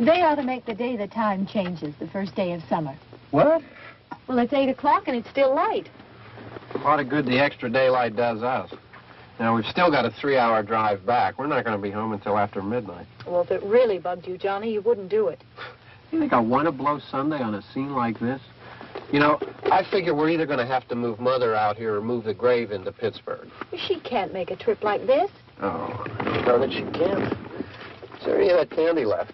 They ought to make the day the time changes, the first day of summer. What? Well, it's 8 o'clock and it's still light. A lot of good the extra daylight does us. Now, we've still got a 3-hour drive back. We're not going to be home until after midnight. Well, if it really bugged you, Johnny, you wouldn't do it. You think I want to blow Sunday on a scene like this? You know, I figure we're either going to have to move Mother out here or move the grave into Pittsburgh. She can't make a trip like this. Oh, darn it, she can't. Is there any of that candy left?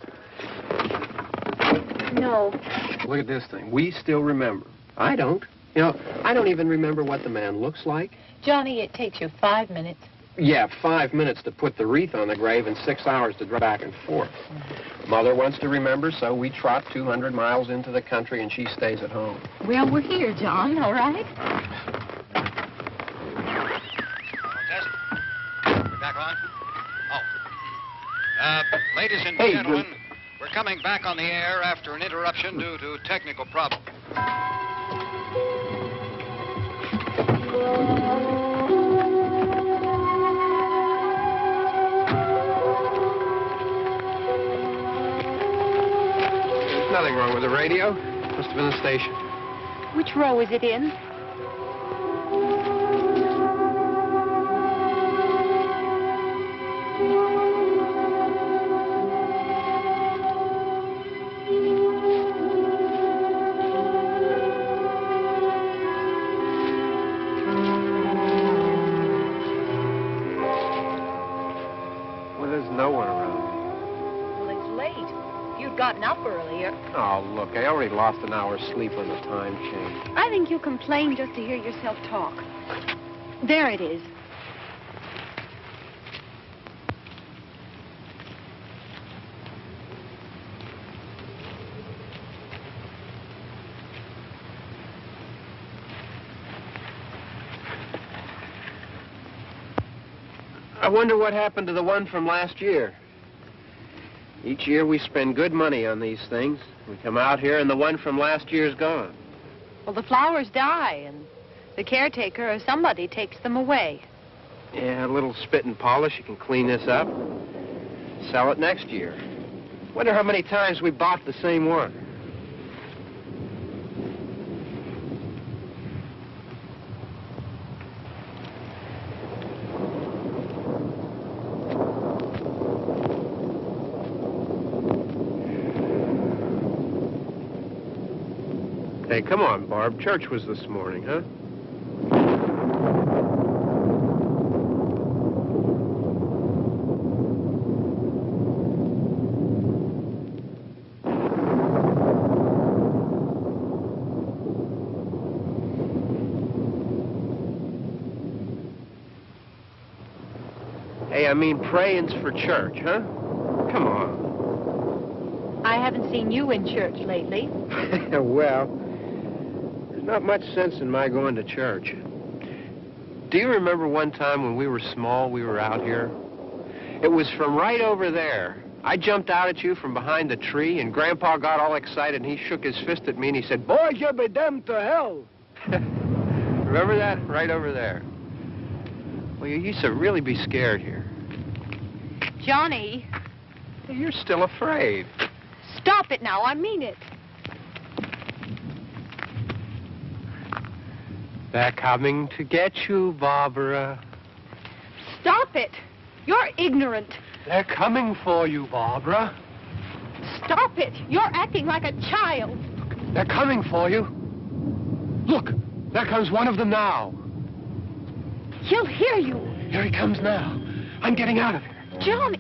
No. Look at this thing. We still remember. I don't. You know, I don't even remember what the man looks like. Johnny, it takes you 5 minutes. Yeah, 5 minutes to put the wreath on the grave and 6 hours to drive back and forth. Mother wants to remember, so we trot 200 miles into the country and she stays at home. Well, we're here, John, all right? Test. We're back on? Oh. Ladies and gentlemen, we're coming back on the air after an interruption due to technical problem. There's nothing wrong with the radio. Must have been the station. Which row is it in? Gotten up earlier. Oh, look, I already lost an hour's sleep on the time change. I think you complain just to hear yourself talk. There it is. I wonder what happened to the one from last year. Each year we spend good money on these things. We come out here and the one from last year's gone. Well, the flowers die and the caretaker or somebody takes them away. Yeah, a little spit and polish. You can clean this up. Sell it next year. Wonder how many times we bought the same one. Hey, come on, Barb. Church was this morning, huh? Hey, I mean praying's for church, huh? Come on. I haven't seen you in church lately. Well, not much sense in my going to church. Do you remember one time when we were small, we were out here? It was from right over there. I jumped out at you from behind the tree, and Grandpa got all excited, and he shook his fist at me, and he said, "Boys, you'll be damned to hell." Remember that? Right over there. Well, you used to really be scared here. Johnny. You're still afraid. Stop it now. I mean it. They're coming to get you, Barbara. Stop it. You're ignorant. They're coming for you, Barbara. Stop it! You're acting like a child. They're coming for you. Look, there comes one of them now. He'll hear you. Here he comes now. I'm getting out of here. Johnny.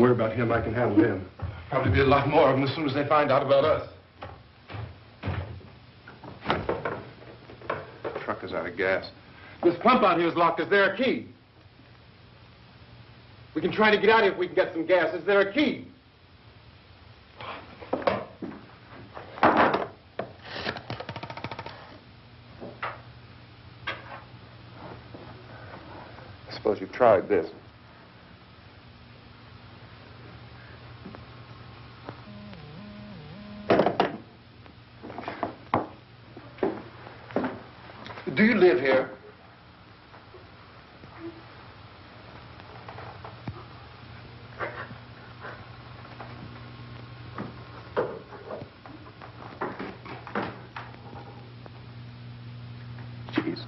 worry about him. I can handle him. Probably be a lot more of them as soon as they find out about us. The truck is out of gas. This pump out here is locked. Is there a key? We can try to get out here if we can get some gas. Is there a key? I suppose you've tried this. Do you live here? Jesus.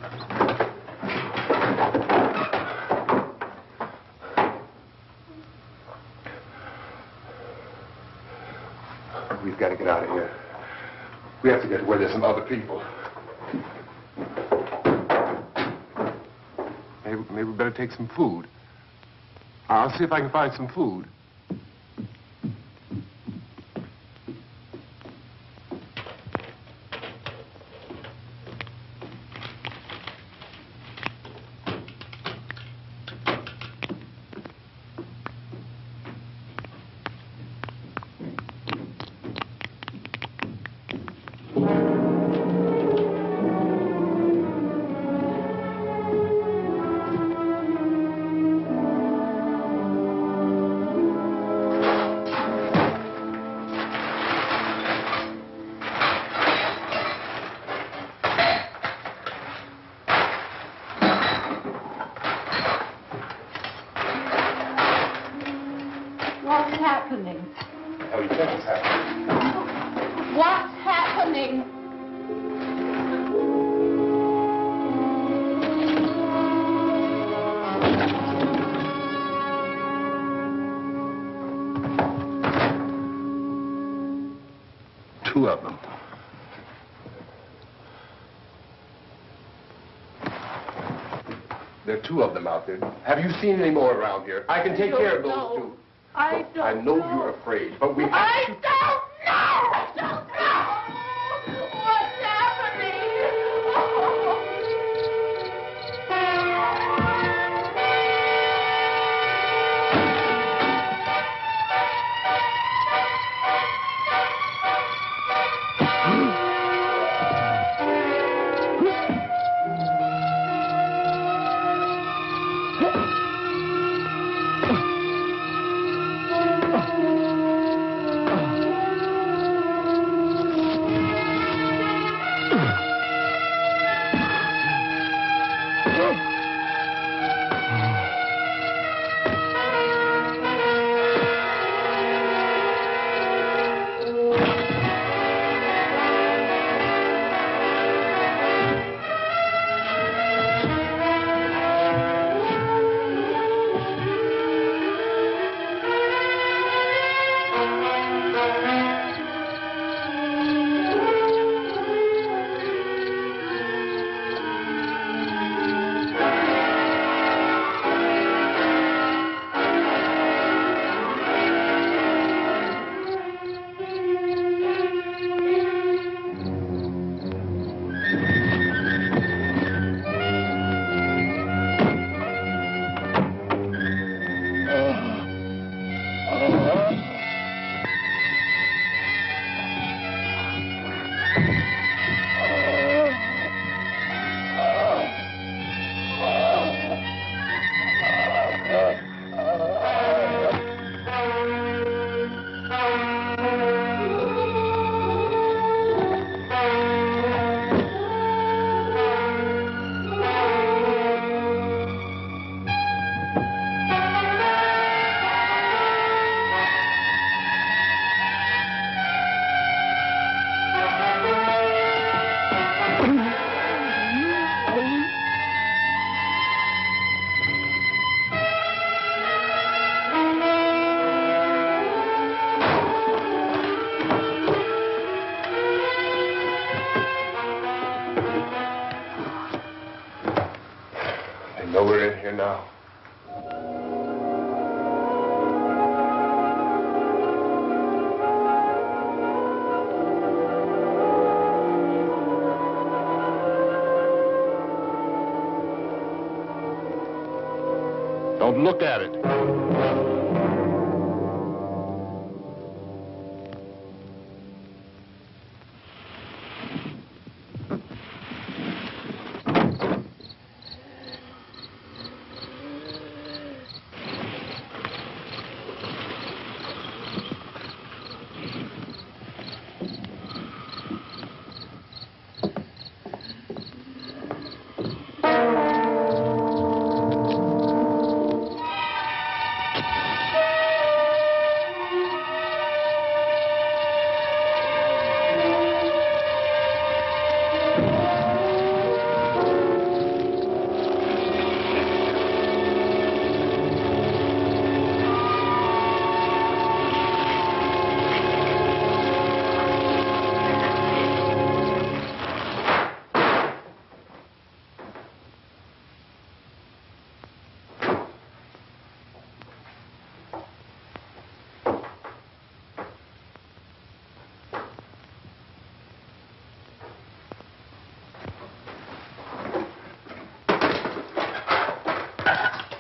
We've got to get out of here. We have to get to where there's some other people. Maybe we better take some food. I'll see if I can find some food. What's happening? How do you think it's happening? What's happening? Two of them. There are two of them out there. Have you seen any more around here? I can take care of those two. I don't I know you're afraid, but we have I to... don't know! I don't know! What's I know we're in here now. Don't look at it.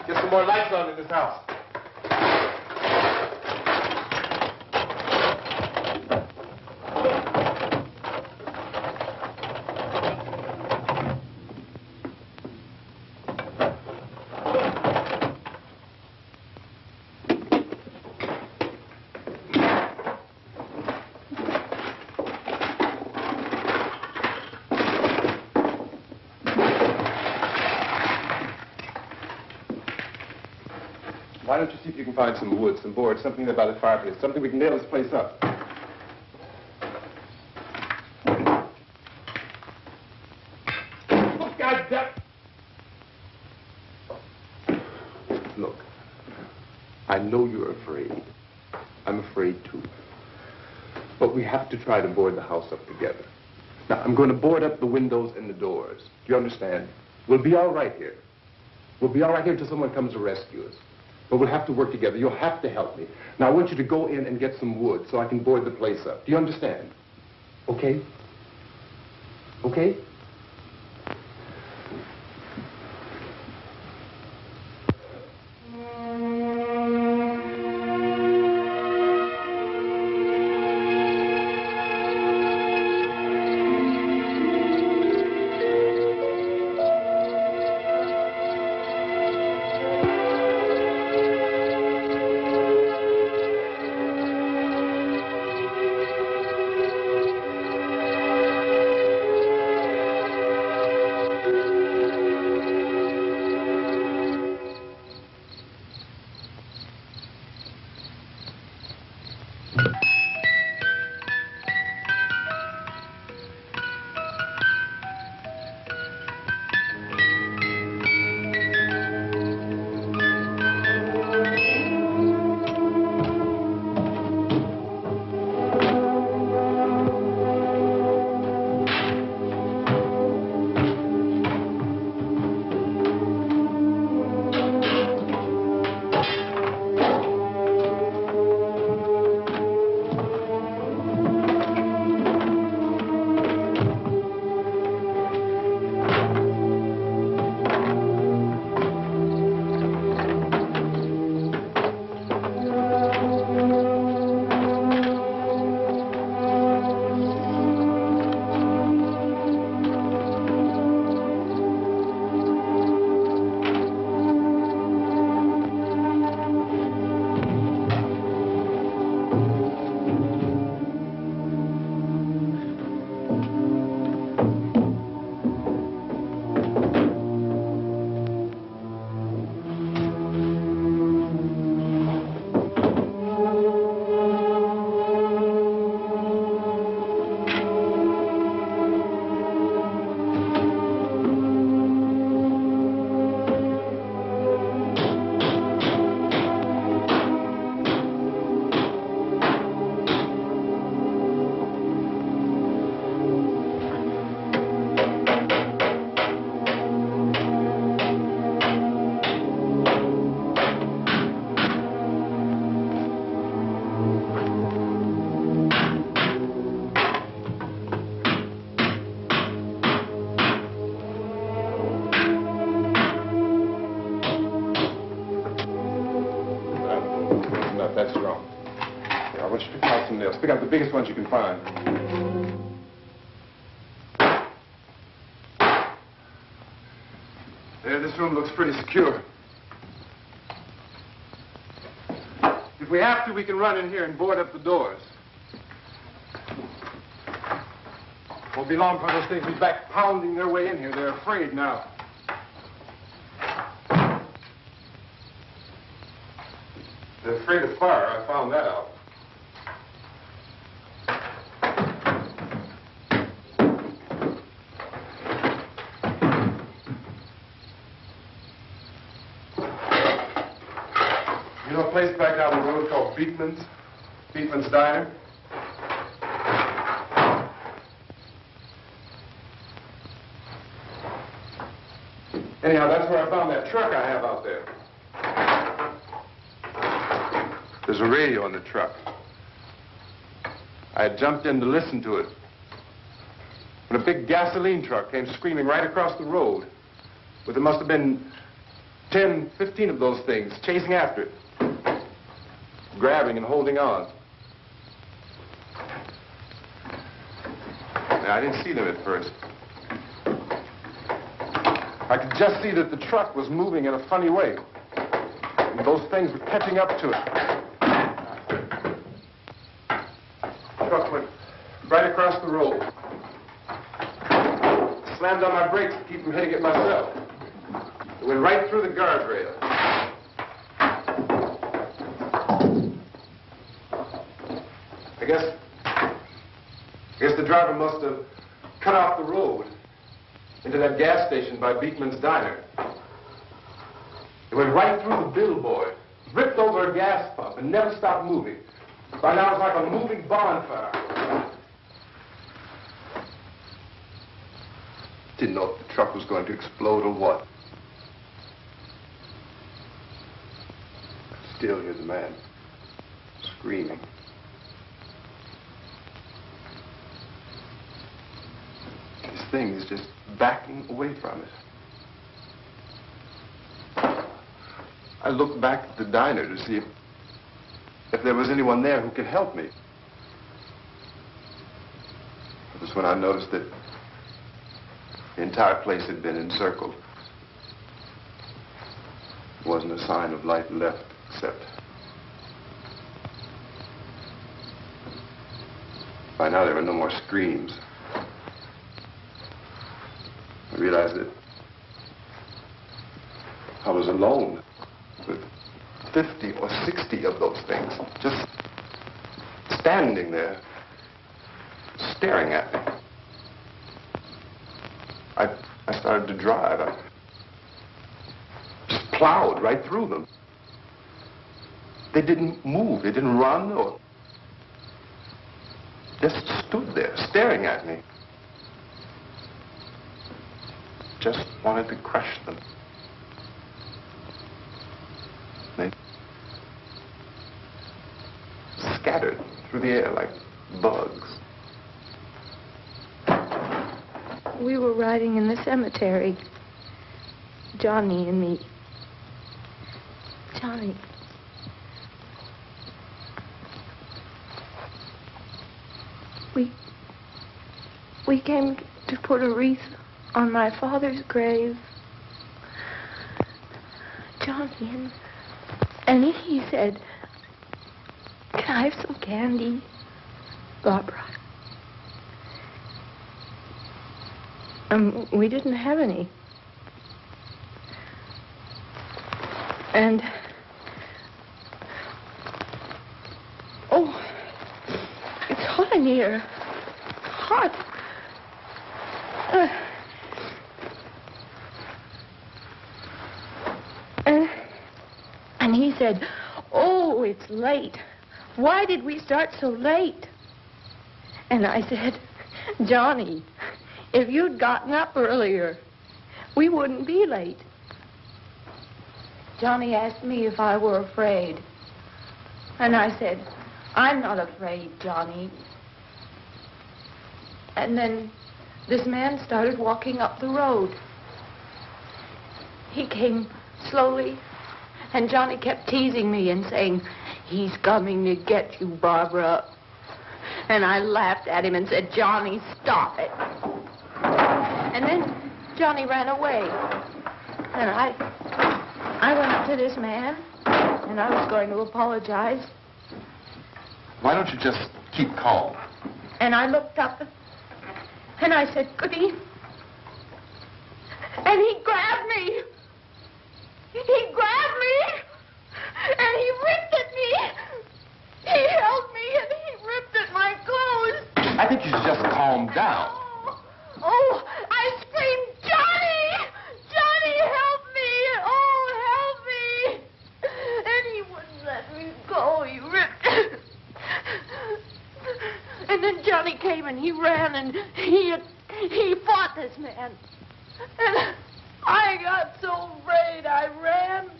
Get some more lights on in this house. Why don't you see if you can find some wood, some board, something there by the fireplace, something we can nail this place up. Oh, God damn. Look, I know you're afraid. I'm afraid too. But we have to try to board the house up together. Now, I'm going to board up the windows and the doors. Do you understand? We'll be all right here. We'll be all right here until someone comes to rescue us. But we'll have to work together. You'll have to help me. Now, I want you to go in and get some wood so I can board the place up. Do you understand? Okay? Okay? details. Pick out the biggest ones you can find. There, this room looks pretty secure. If we have to, we can run in here and board up the doors. Won't be long for those things to be back pounding their way in here. They're afraid now. They're afraid of fire. I found that out. You know a place back down the road called Beekman's? Beekman's Diner? Anyhow, that's where I found that truck I have out there. There's a radio in the truck. I had jumped in to listen to it when a big gasoline truck came screaming right across the road. But there must have been 10, 15 of those things chasing after it, grabbing and holding on. Now, I didn't see them at first. I could just see that the truck was moving in a funny way. And those things were catching up to it. The truck went right across the road. Slammed on my brakes to keep from hitting it myself. It went right through the guardrail. I guess the driver must have cut off the road into that gas station by Beekman's Diner. It went right through the billboard, ripped over a gas pump, and never stopped moving. By now, it's like a moving bonfire. Didn't know if the truck was going to explode or what. I still hear the man screaming. This thing is just backing away from it. I looked back at the diner to see if there was anyone there who could help me. It was when I noticed that the entire place had been encircled. There wasn't a sign of life left except... By now there were no more screams. I realized that I was alone with 50 or 60 of those things, just standing there, staring at me. I started to drive. I just plowed right through them. They didn't move. They didn't run or just stood there, staring at me. Just wanted to crush them. They scattered through the air like bugs. We were riding in the cemetery, Johnny and me. Johnny. We came to put a wreath on my father's grave. Johnny, and he said, "Can I have some candy, Barbara?" We didn't have any. And, oh, it's hot in here. Hot. And he said, "Oh, it's late. Why did we start so late?" And I said, "Johnny, if you'd gotten up earlier, we wouldn't be late." Johnny asked me if I were afraid. And I said, "I'm not afraid, Johnny." And then this man started walking up the road. He came slowly, and Johnny kept teasing me and saying, "He's coming to get you, Barbara." And I laughed at him and said, Johnny, stop it. And then Johnny ran away. And I went up to this man, and I was going to apologize. Why don't you just keep calm? And I looked up, and I said, Goody. And he grabbed me. He grabbed me, and he ripped at me. He held me, and he ripped at my clothes. I think you should just calm down. Oh, I screamed, Johnny! Johnny, help me! Oh, help me! And he wouldn't let me go. He ripped. And then Johnny came and he ran and he fought this man. And I got so afraid. I ran.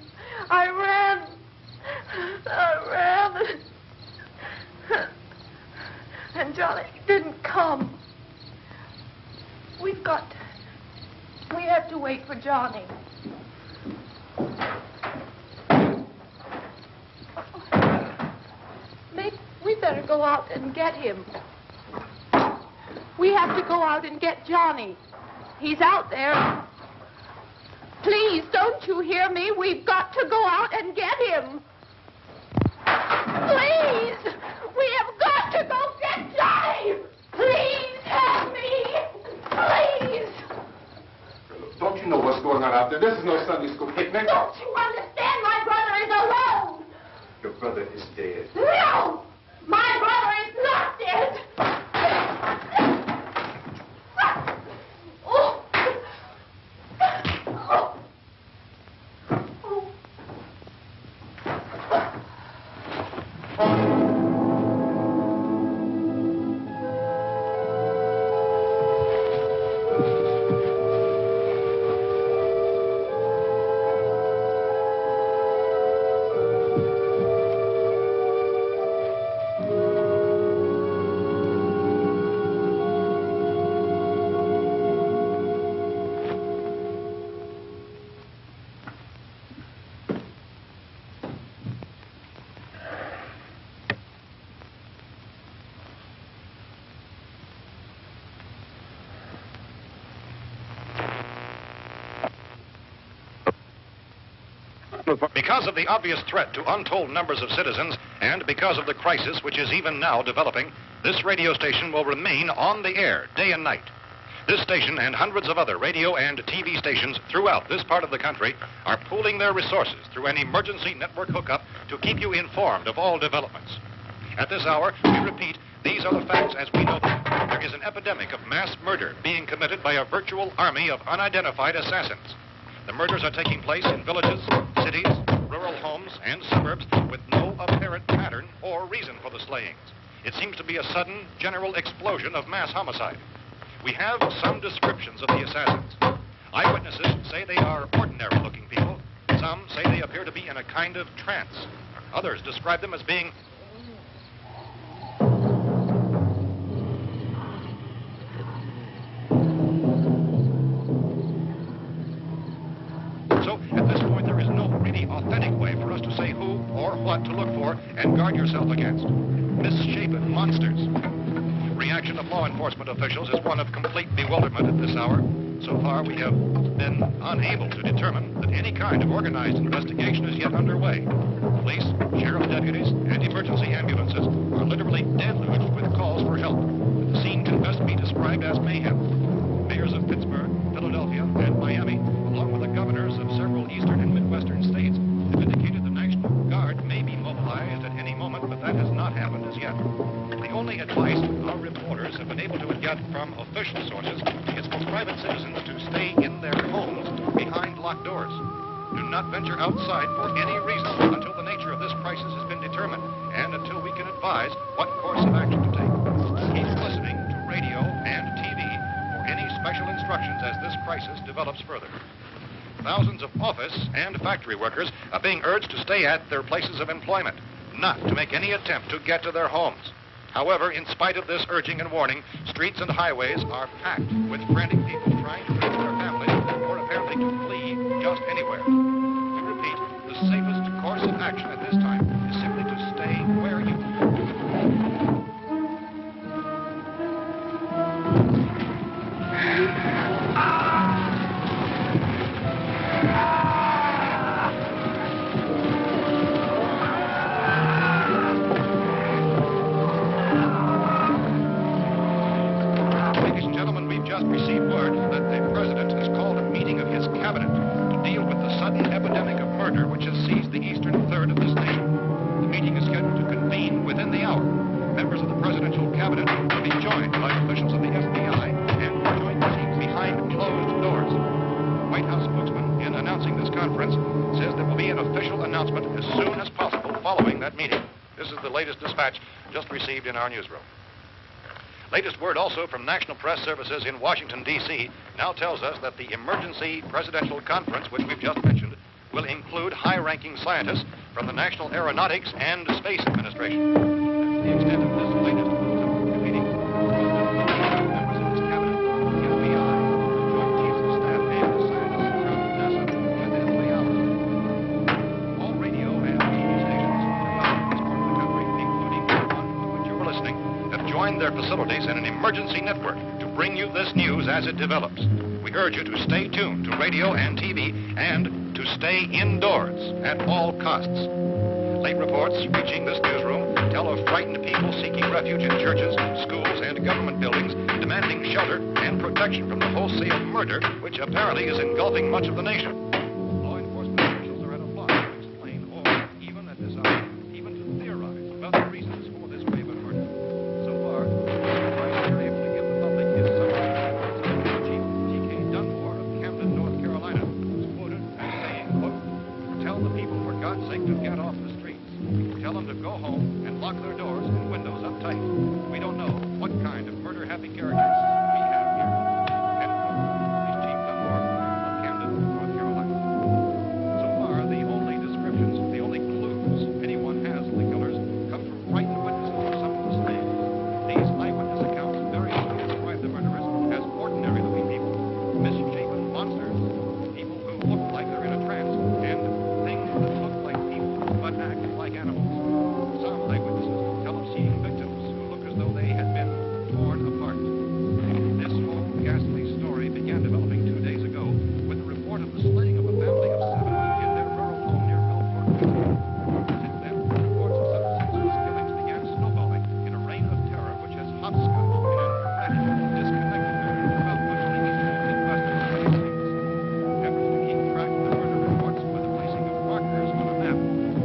And Johnny didn't come. We have to wait for Johnny. We better go out and get him. We have to go out and get Johnny. He's out there. Please, don't you hear me? We've got to go out and get him. Please! We have got to go get Johnny! Please help me! Please! Don't you know what's going on out there? This is no Sunday school picnic. Don't you understand? My brother is alone! Your brother is dead. No! My brother is not dead! Oh. Because of the obvious threat to untold numbers of citizens, and because of the crisis which is even now developing, this radio station will remain on the air day and night. This station and hundreds of other radio and TV stations throughout this part of the country are pooling their resources through an emergency network hookup to keep you informed of all developments. At this hour, we repeat, these are the facts as we know them. There is an epidemic of mass murder being committed by a virtual army of unidentified assassins. The murders are taking place in villages, cities, rural homes, and suburbs with no apparent pattern or reason for the slayings. It seems to be a sudden, general explosion of mass homicide. We have some descriptions of the assassins. Eyewitnesses say they are ordinary-looking people. Some say they appear to be in a kind of trance. Others describe them as being authentic way for us to say who or what to look for and guard yourself against. Misshapen monsters. Reaction of law enforcement officials is one of complete bewilderment at this hour. So far, we have been unable to determine that any kind of organized investigation is yet underway. Police, sheriff's deputies, and emergency ambulances are literally deluged with calls for help. The scene can best be described as mayhem. Mayors of Pittsburgh, Philadelphia, and Miami, along with the governors of several eastern and midwestern states, have indicated the National Guard may be mobilized at any moment, but that has not happened as yet. The only advice our reporters have been able to get from official sources is for private citizens to stay in their homes behind locked doors. Do not venture outside for any reason until the nature of this crisis has been determined and until we can advise what course of action to take. Keep listening to radio and TV for any special instructions as this crisis develops further. Thousands of office and factory workers are being urged to stay at their places of employment, not to make any attempt to get to their homes. However, in spite of this urging and warning, streets and highways are packed with frantic people trying to reach their families or apparently to flee just anywhere. We repeat, the safest course of action at this time is simply to stay where you are. received word that the president has called a meeting of his cabinet to deal with the sudden epidemic of murder which has seized the eastern third of this nation. The meeting is scheduled to convene within the hour. Members of the presidential cabinet will be joined by officials of the FBI and joint meetings behind closed doors. The White House spokesman, in announcing this conference, says there will be an official announcement as soon as possible following that meeting. This is the latest dispatch just received in our newsroom. Latest word also from National Press Services in Washington, D.C. now tells us that the emergency presidential conference, which we've just mentioned, will include high-ranking scientists from the National Aeronautics and Space Administration. That's the extent of this latest meeting. Members of his cabinet, the FBI, Joint Chiefs of Staff, and the scientists from NASA within the hour. All radio and TV stations throughout this part of the country, including the one to which you're listening, have joined their facilities in an emergency network to bring you this news as it develops. We urge you to stay tuned to radio and TV and to stay indoors at all costs. Late reports reaching this newsroom tell of frightened people seeking refuge in churches, schools, and government buildings, demanding shelter and protection from the wholesale murder which apparently is engulfing much of the nation. Law enforcement officials are at a loss to explain or, even at this hour, even to theorize about the reasons for this wave of murder. So far, the advice we're able to give the public is summary. Chief T.K. Dunmore of Camden, North Carolina, is quoted as saying, quote, "Tell the people, for God's sake, to get off the streets. Tell them to go home and lock their doors and windows up tight. We don't know what kind of murder-happy characters we have here." End quote. He's Chief Dunmore of Camden, North Carolina. So far, the only descriptions, the only clues anyone has of the killers come from frightened witnesses of some of the slaves. These eyewitness accounts variously describe the murderers as ordinary-looking people, misshapen monsters, people who look like they're in a trance, and things that look like people but act like animals. Some eyewitnesses tell of seeing victims who look as though they had been torn apart. This whole ghastly story began developing 2 days ago with the report of the slaying of a family of 7 in their rural home near Belfort, Virginia. Since then, reports of such senseless killings began snowballing in a reign of terror which has hopscotched in an erratic, disconnected manner throughout much of the eastern and midwestern United States. Efforts to keep track of the murder reports with the placing of markers on a map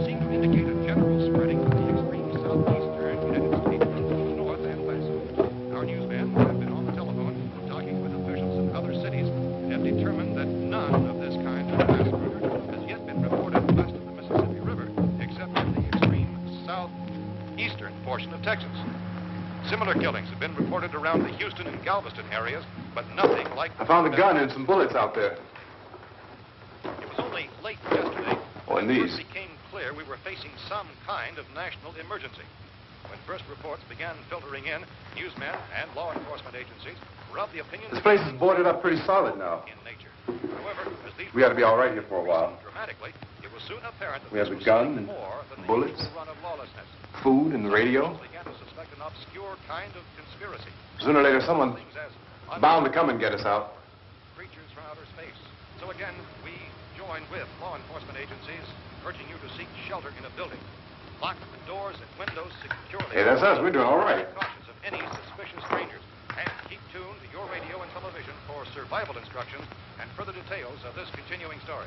seem to indicate a general spreading of the extreme southeastern United States into the north and west. Our newsmen have been on the telephone talking with officials in other cities and have determined that none of this kind of mass murder has yet been reported west of the Mississippi River, except in the extreme southeastern portion of Texas. Similar killings have been reported around the Houston and Galveston areas, but nothing like... I found a gun and some bullets out there. It was only late yesterday Oh, and when it these. first became clear we were facing some kind of national emergency. When first reports began filtering in, newsmen and law enforcement agencies were of the opinion This place is boarded up pretty solid now. in nature. However, as these We ought to be all right here for a while. dramatically, it was soon apparent that We have this the was gun something and more than the bullets. usual run of lawlessness. Food and the radio. Some began to suspect an obscure kind of conspiracy. Sooner or later, someone Things as bound to come and get us out. creatures from outer space. So again, we join with law enforcement agencies, urging you to seek shelter in a building. Lock the doors and windows securely. Hey, that's us. We're doing all right. Cautious of any suspicious strangers. And keep tuned to your radio and television for survival instructions and further details of this continuing story.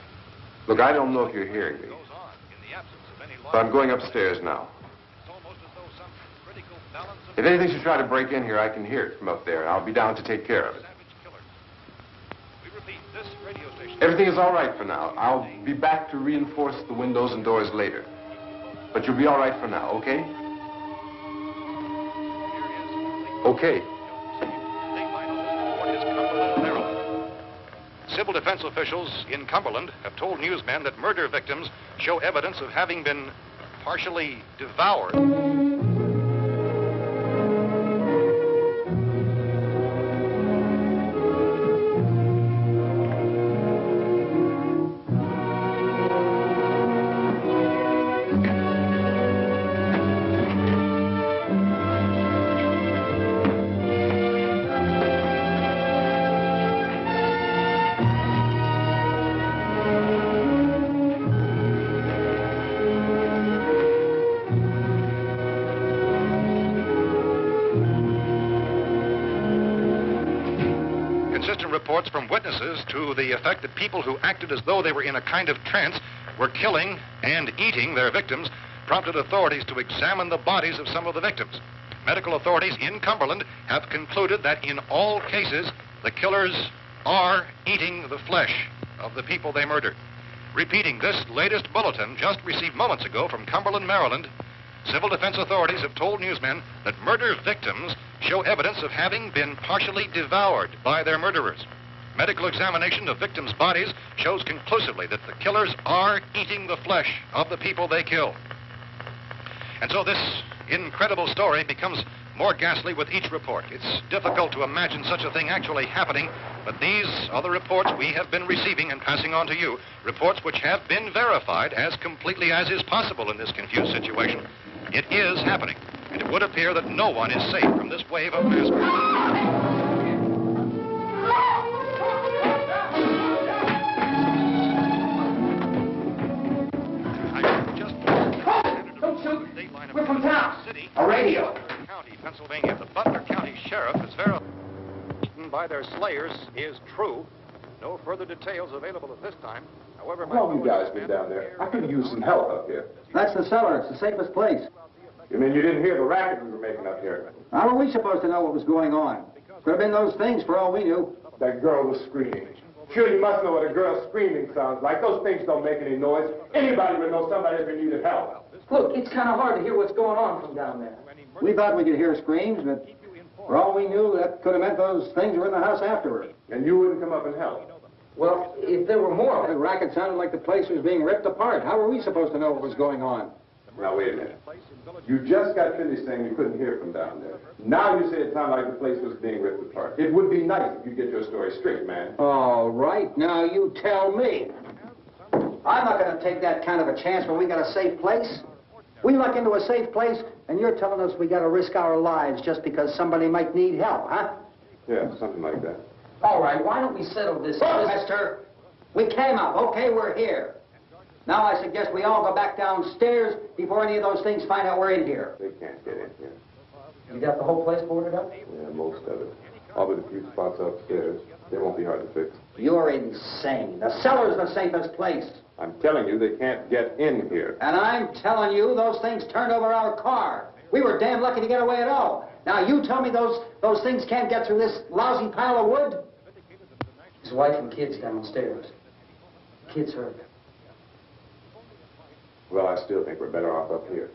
Look, I don't know if you're hearing me, Goes on in the absence of any law. but I'm going upstairs now. It's almost as though some critical balance of If anything should try to break in here, I can hear it from up there. I'll be down to take care of it. savage killers. We repeat, this radio station... Everything is all right for now. I'll be back to reinforce the windows and doors later. But you'll be all right for now, okay? Okay. Civil defense officials in Cumberland have told newsmen that murder victims show evidence of having been partially devoured. consistent reports from witnesses to the effect that people who acted as though they were in a kind of trance were killing and eating their victims prompted authorities to examine the bodies of some of the victims. Medical authorities in Cumberland have concluded that in all cases, the killers are eating the flesh of the people they murdered. Repeating this latest bulletin just received moments ago from Cumberland, Maryland, civil defense authorities have told newsmen that murder victims show evidence of having been partially devoured by their murderers. Medical examination of victims' bodies shows conclusively that the killers are eating the flesh of the people they kill. And so this incredible story becomes more ghastly with each report. It's difficult to imagine such a thing actually happening, but these are the reports we have been receiving and passing on to you, reports which have been verified as completely as is possible in this confused situation. It is happening, and it would appear that no one is safe from this wave of mass murder. We're from town. A radio. County, Pennsylvania. The Butler County Sheriff is verified by their slayers is true. No further details available at this time. However, How long you guys been down there? I could use some help up here. That's the cellar. It's the safest place. You mean you didn't hear the racket we were making up here? How were we supposed to know what was going on? Could have been those things for all we knew. That girl was screaming. Sure, you must know what a girl screaming sounds like. Those things don't make any noise. Anybody would know somebody ever needed help. Look, it's kind of hard to hear what's going on from down there. We thought we could hear screams, but for all we knew, that could have meant those things were in the house afterward. And you wouldn't come up and help? Well, if there were more... The racket sounded like the place was being ripped apart. How were we supposed to know what was going on? Now, wait a minute. You just got finished saying you couldn't hear from down there. Now you say it sounded like the place was being ripped apart. It would be nice if you get your story straight, man. All right, now you tell me. I'm not going to take that kind of a chance when we got a safe place. We luck into a safe place, and you're telling us we got to risk our lives just because somebody might need help, huh? Yeah, something like that. All right, why don't we settle this? Look, mister, we came up. Okay, we're here. Now I suggest we all go back downstairs before any of those things find out we're in here. They can't get in here. You got the whole place boarded up? Yeah, most of it. All but a few spots upstairs. They won't be hard to fix. You're insane. The cellar's the safest place. I'm telling you, they can't get in here. And I'm telling you, those things turned over our car. We were damn lucky to get away at all. Now, you tell me those things can't get through this lousy pile of wood? His wife and kids downstairs. Kids hurt. Well, I still think we're better off up here.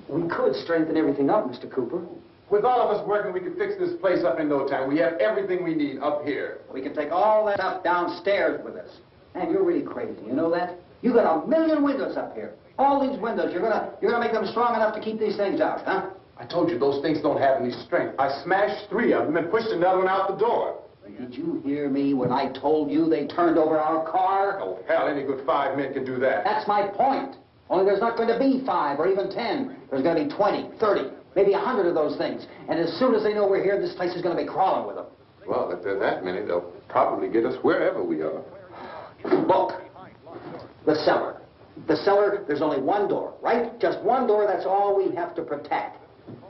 We could strengthen everything up, Mr. Cooper. With all of us working, we can fix this place up in no time. We have everything we need up here. We can take all that stuff downstairs with us. Man, you're really crazy. You know that? You got 1,000,000 windows up here. All these windows, you're gonna make them strong enough to keep these things out, huh? I told you those things don't have any strength. I smashed 3 of them and pushed another one out the door. Did you hear me when I told you they turned over our car? Oh, hell, any good 5 men can do that. That's my point. Only there's not going to be 5 or even 10. There's going to be 20, 30, maybe 100 of those things. And as soon as they know we're here, this place is going to be crawling with them. Well, if there are that many, they'll probably get us wherever we are. Look, the cellar. The cellar, there's only one door, right? Just one door, that's all we have to protect.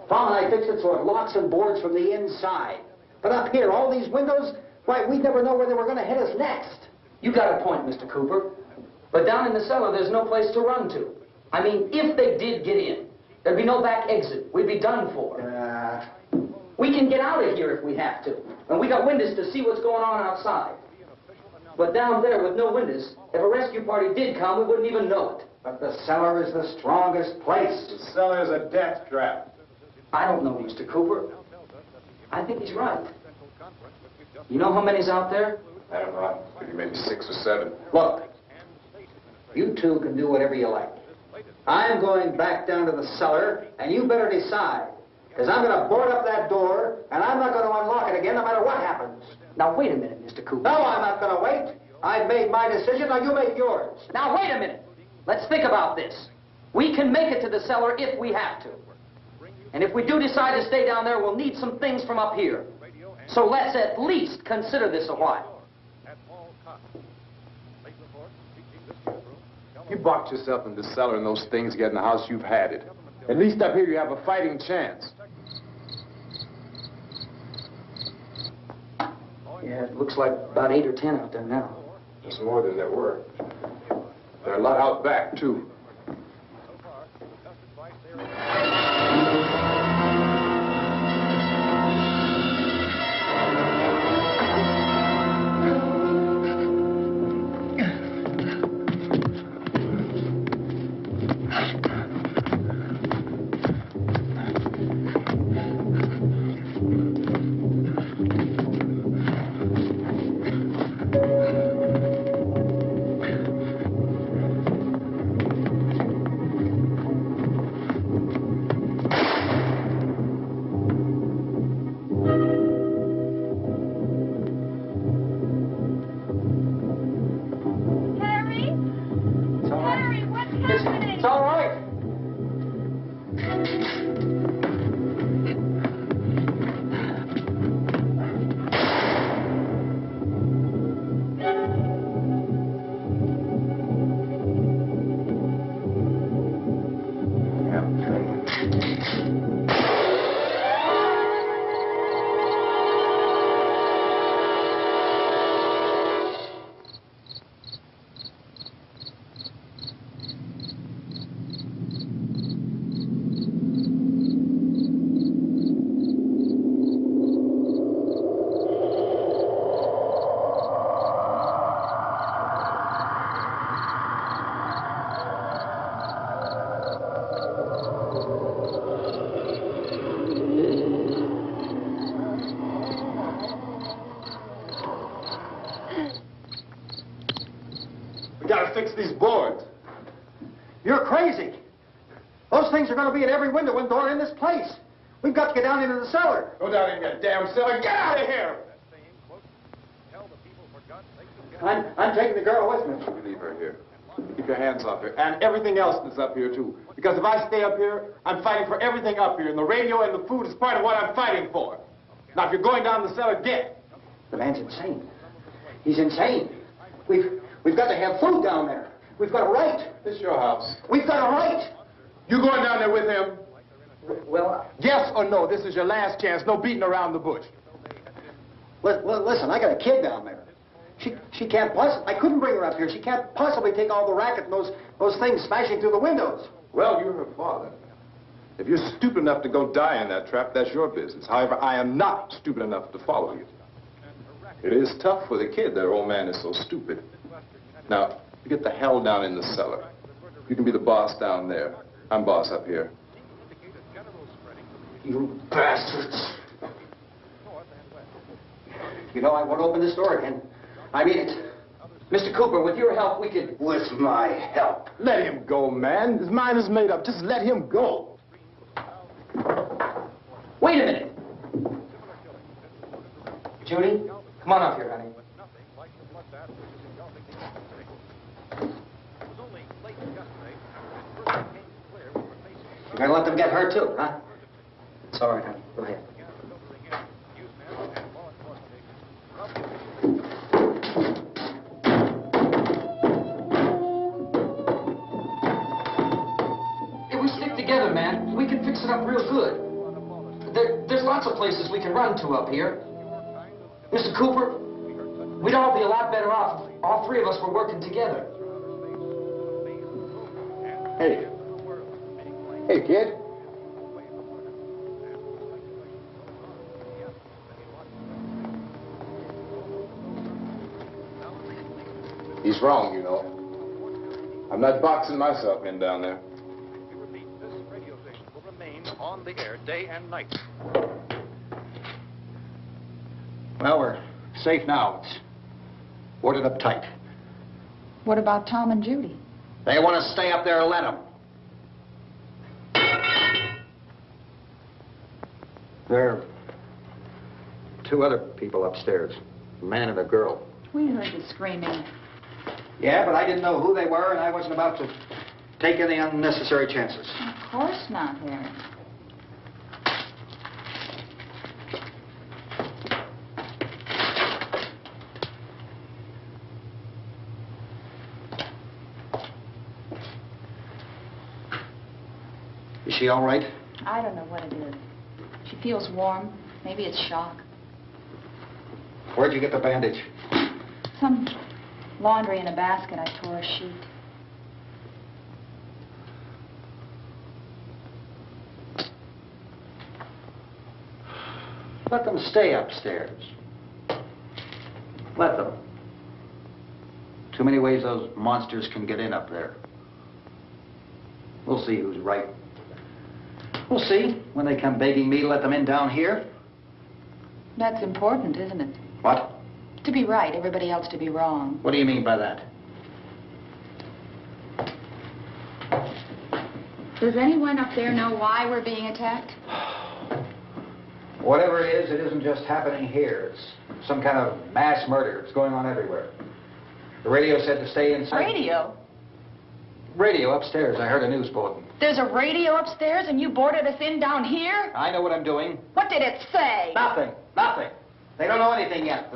Tom and I fixed it so it locks and boards from the inside. But up here, all these windows, why, we'd never know where they were going to hit us next. You got a point, Mr. Cooper. But down in the cellar, there's no place to run to. I mean, if they did get in, there'd be no back exit. We'd be done for. We can get out of here if we have to. And we got windows to see what's going on outside. But down there with no windows, if a rescue party did come, we wouldn't even know it. But the cellar is the strongest place. The cellar is a death trap. I don't know, Mr. Cooper. I think he's right. You know how many's out there? I don't know. Maybe 6 or 7. Look, you two can do whatever you like. I'm going back down to the cellar, and you better decide. Because I'm going to board up that door, and I'm not going to unlock it again no matter what happens. Now, wait a minute, Mr. Cooper. No, I'm not going to wait. I've made my decision, now you make yours. Now, wait a minute. Let's think about this. We can make it to the cellar if we have to. And if we do decide to stay down there, we'll need some things from up here. So let's at least consider this a while. You box yourself in the cellar and those things get in the house, you've had it. At least up here you have a fighting chance. Yeah, it looks like about 8 or 10 out there now. There's more than there were. There are a lot out back, too. We gotta fix these boards. You're crazy. Those things are gonna be at every window and door in this place. We've got to get down into the cellar. Go down in that damn cellar. Get out of here! I'm taking the girl with me. You leave her here. Keep your hands off her. And everything else that's up here, too. Because if I stay up here, I'm fighting for everything up here. And the radio and the food is part of what I'm fighting for. Now, if you're going down the cellar, get. The man's insane. He's insane. We've got to have food down there. We've got a right. This is your house. We've got a right. You going down there with him? Well, Yes or no? This is your last chance. No beating around the bush. listen, I got a kid down there. She can't possibly, I couldn't bring her up here. She can't possibly take all the racket and those things smashing through the windows. Well, you're her father. If you're stupid enough to go die in that trap, that's your business. However, I am not stupid enough to follow you. It is tough for the kid that her old man is so stupid. Now, you get the hell down in the cellar. You can be the boss down there. I'm boss up here. You bastards. You know, I won't open this door again. I mean it. Mr. Cooper, with your help, we could... With my help. Let him go, man. His mind is made up. Just let him go. Wait a minute. Judy, come on up here, honey. You're gonna let them get hurt too, huh? It's all right, honey. Go ahead. If we stick together, man, we can fix it up real good. There's lots of places we can run to up here. Mr. Cooper, we'd all be a lot better off if all three of us were working together. Hey. Hey, kid. He's wrong, you know. I'm not boxing myself in down there. We repeat, this radio station will remain on the air day and night. Well, we're safe now. It's boarded up tight. What about Tom and Judy? They want to stay up there, let them. There are two other people upstairs, a man and a girl. We heard the screaming. Yeah, but I didn't know who they were, and I wasn't about to take any unnecessary chances. Of course not, Harry. Is she all right? I don't know what it is. She feels warm. Maybe it's shock. Where'd you get the bandage? Some laundry in a basket. I tore a sheet. Let them stay upstairs. Let them. Too many ways those monsters can get in up there. We'll see who's right. We'll see when they come begging me to let them in down here. That's important, isn't it? What? To be right, everybody else to be wrong. What do you mean by that? Does anyone up there know why we're being attacked? Whatever it isn't just happening here. It's some kind of mass murder. It's going on everywhere. The radio said to stay inside. Radio? Radio upstairs. I heard a news bulletin. There's a radio upstairs and you boarded us in down here? I know what I'm doing. What did it say? Nothing. Nothing. They don't know anything yet.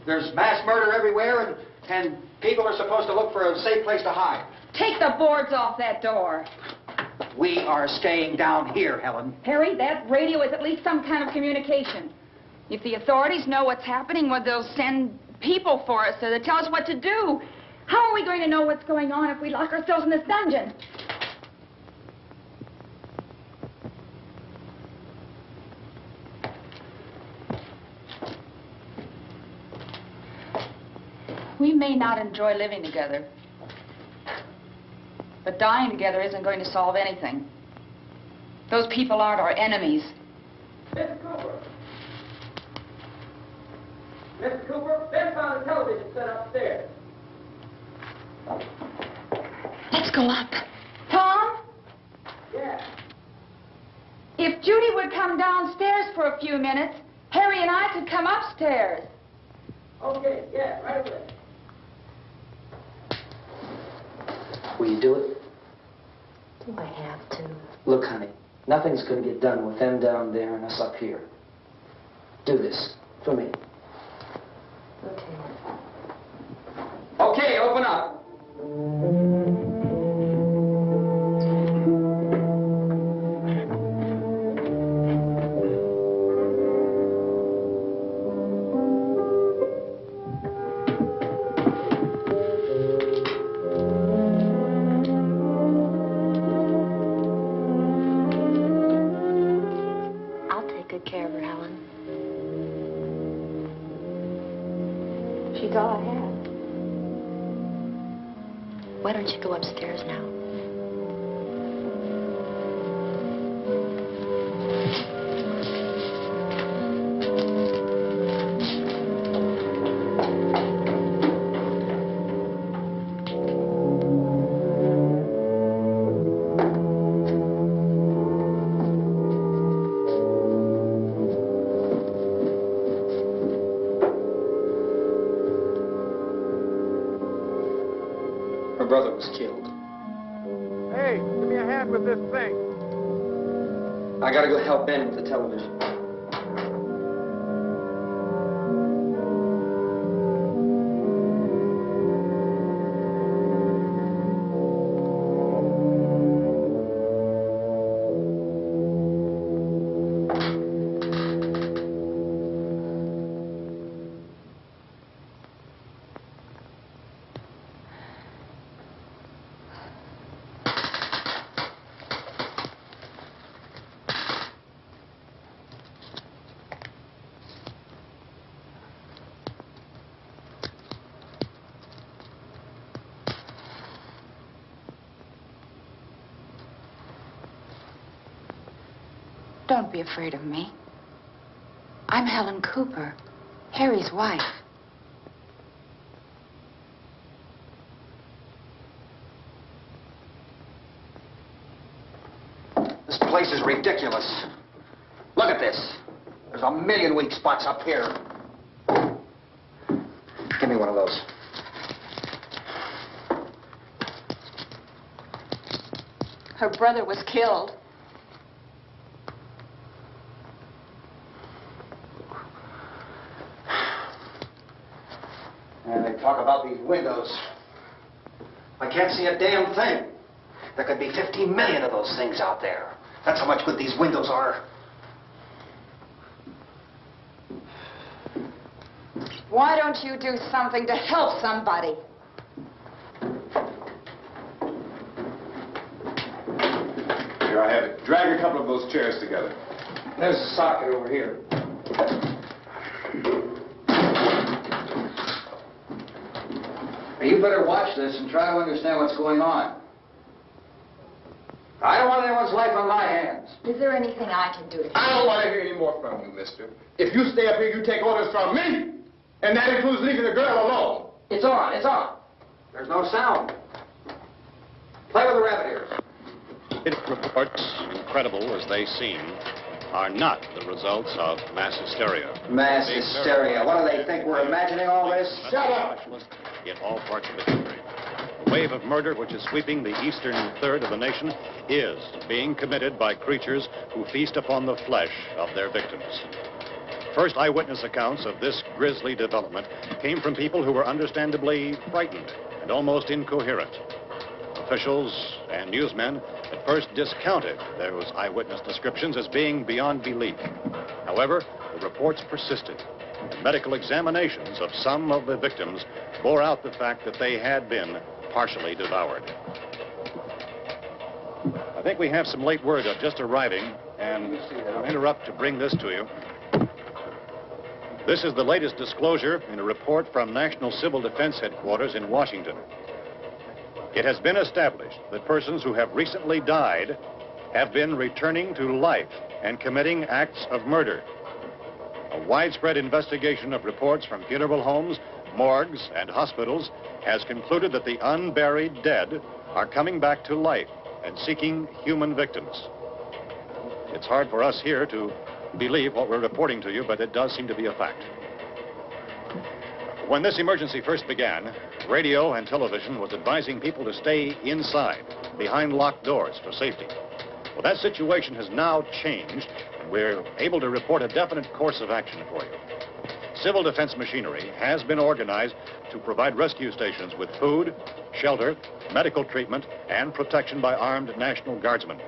There's mass murder everywhere, and people are supposed to look for a safe place to hide. Take the boards off that door. We are staying down here, Helen. Harry, that radio is at least some kind of communication. If the authorities know what's happening, well, they'll send people for us to tell us what to do. How are we going to know what's going on if we lock ourselves in this dungeon? We may not enjoy living together, but dying together isn't going to solve anything. Those people aren't our enemies. Mr. Cooper! Mr. Cooper, Ben found a television set upstairs. Let's go up. Tom? Yeah. If Judy would come downstairs for a few minutes, Harry and I could come upstairs. Okay, yeah, right away. Will you do it? Do I have to? Look, honey, nothing's going to get done with them down there and us up here. Do this for me. Okay. Okay, open up. I'll take good care of her, Helen. She's all I have. Why don't you go upstairs now? Her brother was killed. Hey, give me a hand with this thing. I gotta go help Ben with the television. Don't be afraid of me. I'm Helen Cooper, Harry's wife. This place is ridiculous. Look at this. There's a million weak spots up here. Give me one of those. Her brother was killed. And they talk about these windows. I can't see a damn thing. There could be 15 million of those things out there. That's how much good these windows are. Why don't you do something to help somebody? Here, I have it. Drag a couple of those chairs together. There's a socket over here. You better watch this and try to understand what's going on. I don't want anyone's life on my hands. Is there anything I can do to I don't want to hear any more from you, mister. If you stay up here, you take orders from me. And that includes leaving the girl alone. It's on, it's on. There's no sound. Play with the rabbit ears. Reports, incredible as they seem, are not the results of mass hysteria. Mass hysteria. What do they think? We're imagining all this? Shut up! In all parts of the country. The wave of murder which is sweeping the eastern third of the nation is being committed by creatures who feast upon the flesh of their victims. First eyewitness accounts of this grisly development came from people who were understandably frightened and almost incoherent. Officials and newsmen at first discounted those eyewitness descriptions as being beyond belief. However, the reports persisted. Medical examinations of some of the victims bore out the fact that they had been partially devoured. I think we have some late word just arriving, and I'll interrupt to bring this to you. This is the latest disclosure in a report from National Civil Defense Headquarters in Washington. It has been established that persons who have recently died have been returning to life and committing acts of murder. A widespread investigation of reports from funeral homes, morgues, and hospitals has concluded that the unburied dead are coming back to life and seeking human victims. It's hard for us here to believe what we're reporting to you, but it does seem to be a fact. When this emergency first began, radio and television was advising people to stay inside, behind locked doors for safety. Well, that situation has now changed, and we're able to report a definite course of action for you. Civil defense machinery has been organized to provide rescue stations with food, shelter, medical treatment, and protection by armed National Guardsmen.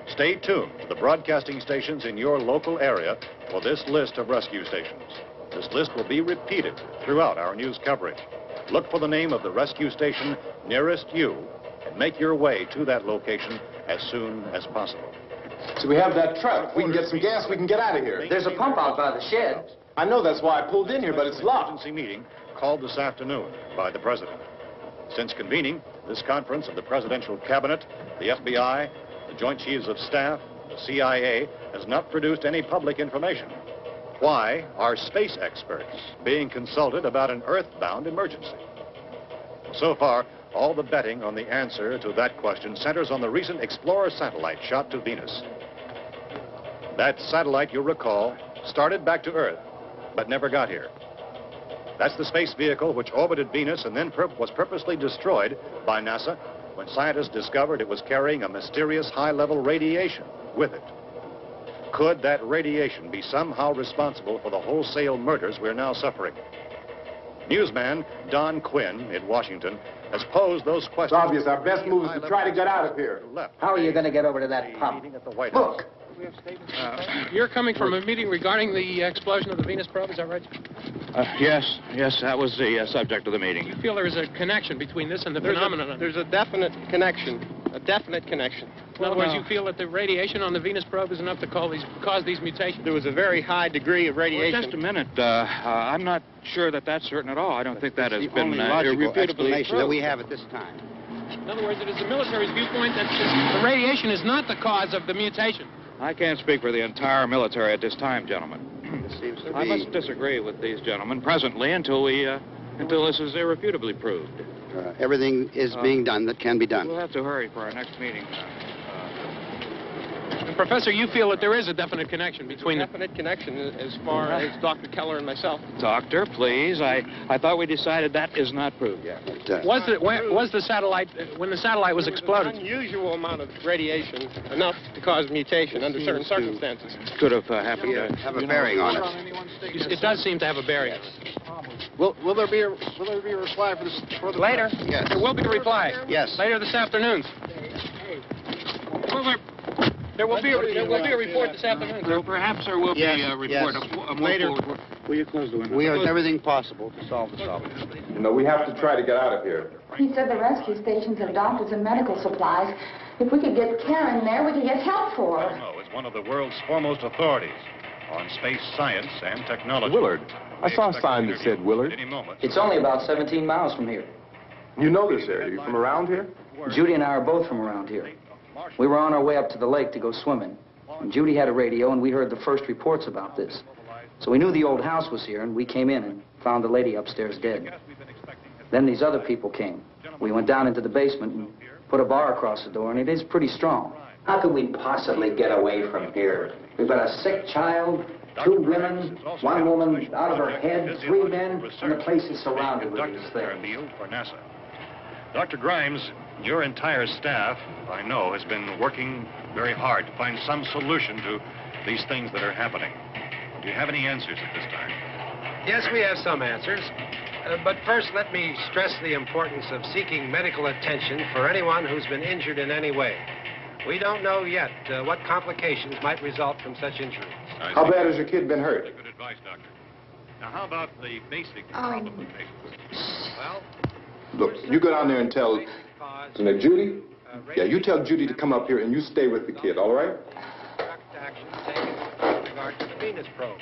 Stay tuned to the broadcasting stations in your local area for this list of rescue stations. This list will be repeated throughout our news coverage. Look for the name of the rescue station nearest you and make your way to that location as soon as possible. So we have that truck. If we can get some gas, we can get out of here. There's a pump out by the shed. I know, that's why I pulled in here, but it's locked. Emergency meeting called this afternoon by the President. Since convening this conference of the Presidential Cabinet, the FBI, the Joint Chiefs of Staff, the CIA has not produced any public information. Why are space experts being consulted about an Earth-bound emergency? So far, all the betting on the answer to that question centers on the recent Explorer satellite shot to Venus. That satellite, you'll recall, started back to Earth, but never got here. That's the space vehicle which orbited Venus and then was purposely destroyed by NASA when scientists discovered it was carrying a mysterious high-level radiation with it. Could that radiation be somehow responsible for the wholesale murders we're now suffering? Newsman Don Quinn in Washington has posed those questions. It's obvious our best move is to try to get out of here. How are you going to get over to that pump? At the White House. Look! You're coming from a meeting regarding the explosion of the Venus probe, is that right? Yes, that was the subject of the meeting. You feel there is a connection between this and the phenomenon? There's a definite connection. In other words, you feel that the radiation on the Venus probe is enough to cause these mutations? There was a very high degree of radiation. Well, just a minute. I'm not sure that that's certain at all. I don't think that has been irrefutably explanation that we have at this time. In other words, it is the military's viewpoint that the radiation is not the cause of the mutation. I can't speak for the entire military at this time, gentlemen. I must disagree with these gentlemen presently until this is irrefutably proved. Everything is being done that can be done. We'll have to hurry for our next meeting. And Professor, you feel that there is a definite connection between them? Definite connection as far as Dr. Keller and myself. Doctor, please. I thought we decided that is not proved yet. Was the satellite, when the satellite was exploded? An unusual amount of radiation, enough to cause mutation under certain circumstances. Could have happened. Have a bearing on it. It does seem to have a bearing. Will there be a reply for the later? Yes. There will be a reply. Yes. Later this afternoon. There will be a report this afternoon. Well, perhaps there will be a report. Later. Will you close the window? We are everything possible to solve the problem. You know, we have to try to get out of here. He said the rescue stations have doctors and medical supplies. If we could get Karen there, we could get help for her. No, it's one of the world's foremost authorities on space science and technology. Willard. I saw a sign that said Willard. It's only about 17 miles from here. You know this area. You from around here? Judy and I are both from around here. We were on our way up to the lake to go swimming. And Judy had a radio, and we heard the first reports about this. So we knew the old house was here, and we came in and found the lady upstairs dead. Then these other people came. We went down into the basement and put a bar across the door, and it is pretty strong. How could we possibly get away from here? We've got a sick child, 2 women, 1 woman out of her head, 3 men, and the place is surrounded with these things. For NASA. Dr. Grimes, your entire staff, I know, has been working very hard to find some solution to these things that are happening. Do you have any answers at this time? Yes, we have some answers. But first, let me stress the importance of seeking medical attention for anyone who's been injured in any way. We don't know yet what complications might result from such injuries. How bad has your kid been hurt? Good advice, Doctor. Now, how about the basic problem of patients? Well, Look, you go down there and tell Judy. Yeah, you tell Judy to come up here and you stay with the kid, all right? Action taken with regard to the Venus probe.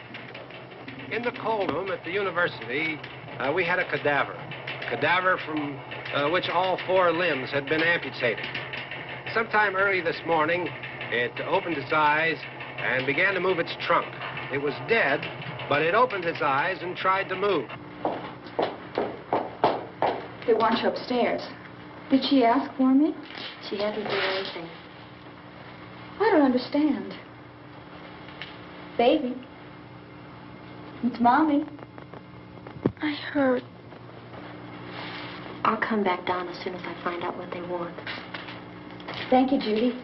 In the cold room at the university, we had a cadaver from which all 4 limbs had been amputated. Sometime early this morning, it opened its eyes and began to move its trunk. It was dead, but it opened its eyes and tried to move. They want you upstairs. Did she ask for me? She hadn't done anything. I don't understand. Baby. It's Mommy. I heard. I'll come back down as soon as I find out what they want. Thank you, Judy.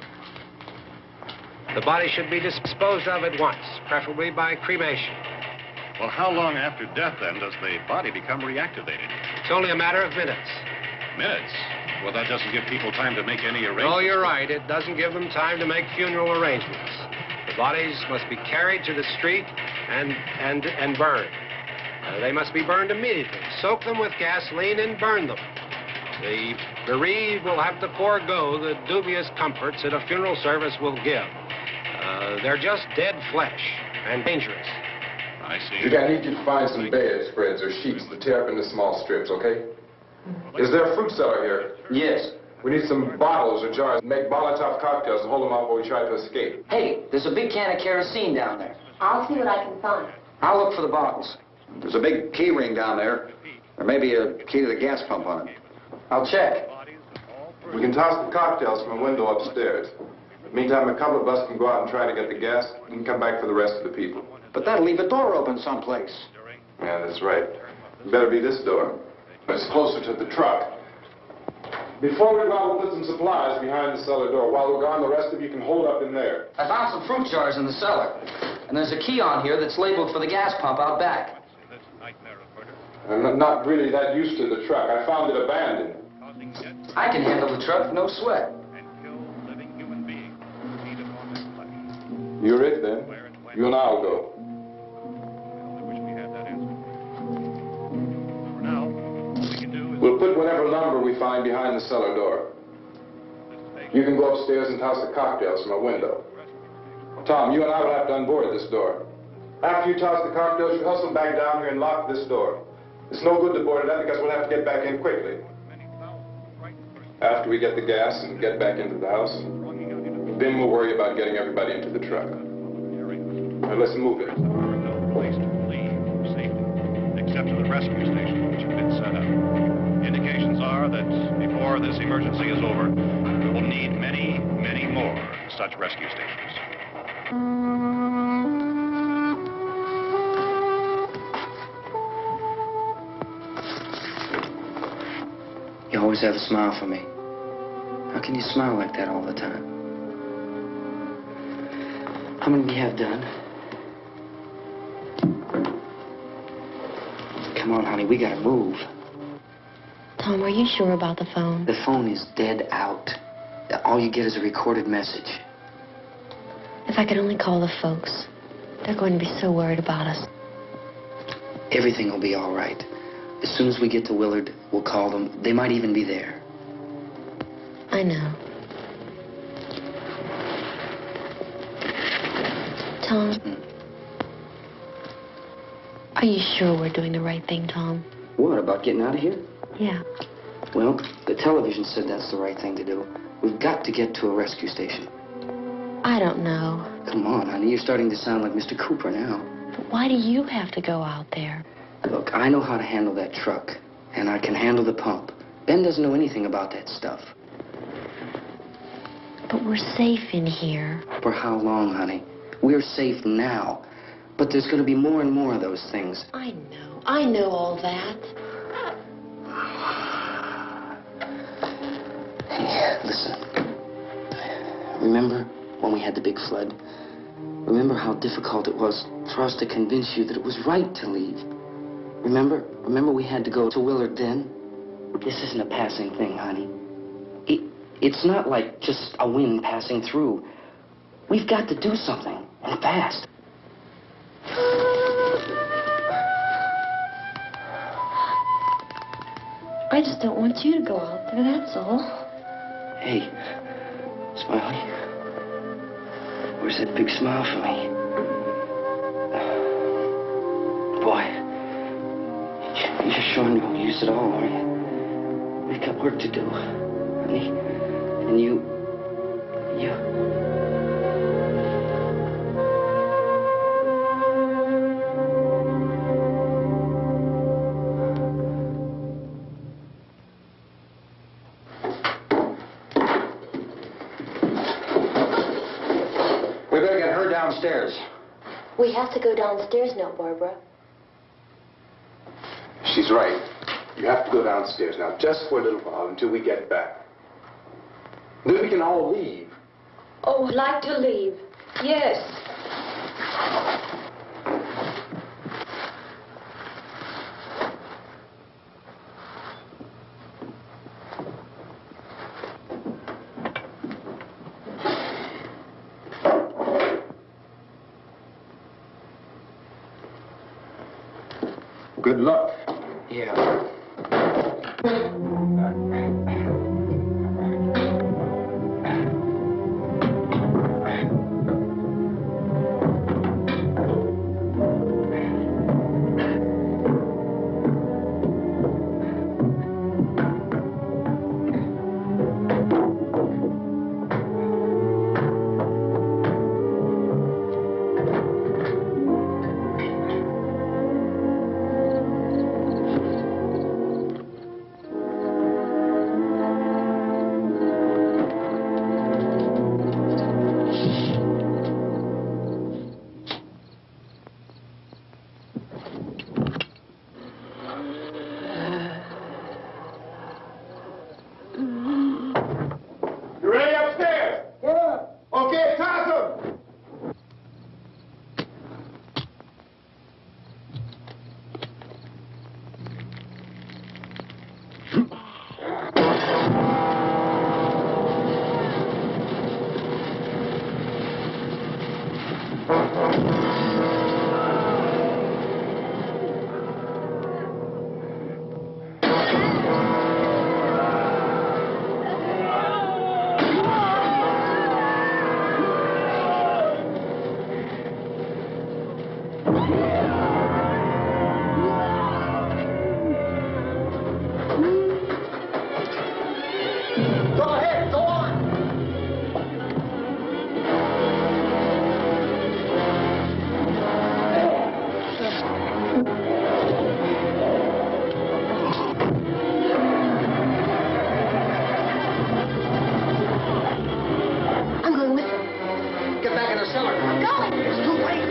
The body should be disposed of at once, preferably by cremation. Well, how long after death, then, does the body become reactivated? It's only a matter of minutes. Minutes? Well, that doesn't give people time to make any arrangements. Oh, you're right. It doesn't give them time to make funeral arrangements. The bodies must be carried to the street and burned. They must be burned immediately. Soak them with gasoline and burn them. The bereaved will have to forego the dubious comforts that a funeral service will give. They're just dead flesh and dangerous. I see. Judy, I need you to find some bedspreads or sheets to tear up into small strips, okay? Is there a fruit cellar here? Yes. We need some bottles or jars to make Molotov cocktails and hold them out while we try to escape. Hey, there's a big can of kerosene down there. I'll see what I can find. I'll look for the bottles. There's a big key ring down there. There may be a key to the gas pump on it. I'll check. We can toss the cocktails from a window upstairs. Meantime, a couple of us can go out and try to get the gas and come back for the rest of the people. But that'll leave a door open someplace. Yeah, that's right. It better be this door. It's closer to the truck. Before we go out, we'll put some supplies behind the cellar door. While we're gone, the rest of you can hold up in there. I found some fruit jars in the cellar. And there's a key on here that's labeled for the gas pump out back. I'm not really that used to the truck. I found it abandoned. I can handle the truck, no sweat. You're it, then. You and I'll go. We'll put whatever lumber we find behind the cellar door. You can go upstairs and toss the cocktails from a window. Tom, you and I will have to unboard this door. After you toss the cocktails, you hustle back down here and lock this door. It's no good to board it up because we'll have to get back in quickly. After we get the gas and get back into the house, then we'll worry about getting everybody into the truck. Now let's move it. Place to leave safely, except to the rescue station, which has been set up. Indications are that before this emergency is over, we will need many, many more such rescue stations. You always have a smile for me. How can you smile like that all the time? How many do you have done? Come on, honey, we gotta move. Tom, are you sure about the phone? The phone is dead out. All you get is a recorded message. If I could only call the folks. They're going to be so worried about us. Everything will be all right. As soon as we get to Willard, we'll call them. They might even be there. I know. Tom? Are you sure we're doing the right thing, Tom? What, about getting out of here? Yeah. Well, the television said that's the right thing to do. We've got to get to a rescue station. I don't know. Come on, honey. You're starting to sound like Mr. Cooper now. But why do you have to go out there? Look, I know how to handle that truck, and I can handle the pump. Ben doesn't know anything about that stuff. But we're safe in here. For how long, honey? We're safe now. But there's going to be more and more of those things. I know. I know all that. Hey, listen. Remember when we had the big flood? Remember how difficult it was for us to convince you that it was right to leave? Remember we had to go to Willard then? This isn't a passing thing, honey. It's not like just a wind passing through. We've got to do something, and fast. I just don't want you to go out there, that's all. Hey, Smiley. Where's that big smile for me? Boy, you sure no use at all, are you? We've got work to do, honey. And you... We better get her downstairs. We have to go downstairs now, Barbara. She's right. You have to go downstairs now, just for a little while, until we get back. Then we can all leave. Oh, I'd like to leave. Yes. Good luck. Yeah. You ready upstairs? Yeah. Okay, Tarleton. Go ahead, go on. I'm going with them. Get back in the cellar. I'm going. It's too late.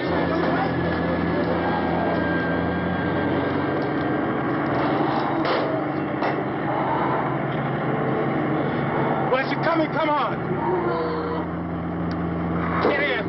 Where's she coming? Come on. Get in.